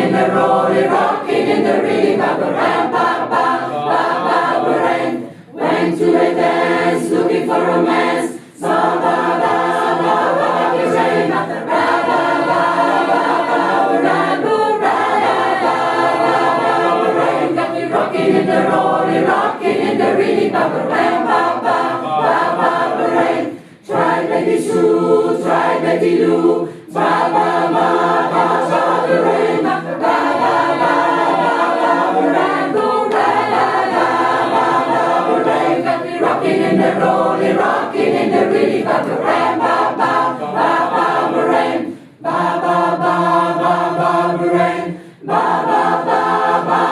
in the rolling, rocking in the really ba-ba-ram, ba-ba-ba-ba-ba-ram. Went to a dance, looking for romance, ba-ba-ba-ba-ba-ba-ram, ba-ba-ba-ba-ba-ba-ram. Got me rocking in the rolling, rocking in the really ba-ba-ram, ba-ba-ba-ba-ba-ram. Try Betty Sue, try Betty Lou, ba-ba-ba-ba-ba-ba-ram, ba-ba-ba-ba-ba-ram, ba-ba-ba-ba-ba-ram. Got me rocking in the rolling, rocking in the really ba-ba-ram, ba-ba-ba-ba-ba-ram, ba-ba-ba-ba-ba-ram, ba-ba-ba-ba-ba-ram,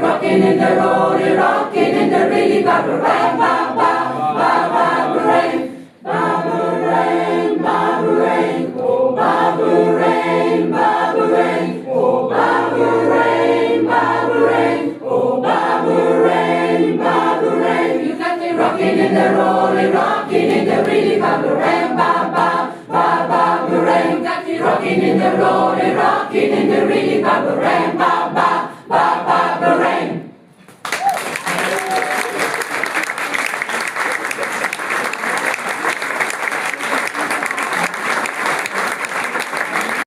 rocking in the rolling, rocking in the really ba-ba-ram, ba-ba-ba-ba-ram, ba-ba-ram, ba-ba-ram, oh ba-ba-ram, ba-ba-ram, oh ba-ba-ram, ba-ba-ram, oh ba-ba-ram, ba-ba-ram. You got me rocking in the rolling, rocking in the really ba-ba-ram, ba-ba-ba-ba-ram. You got me rocking in the rolling, rocking in the really ba-ba-ram.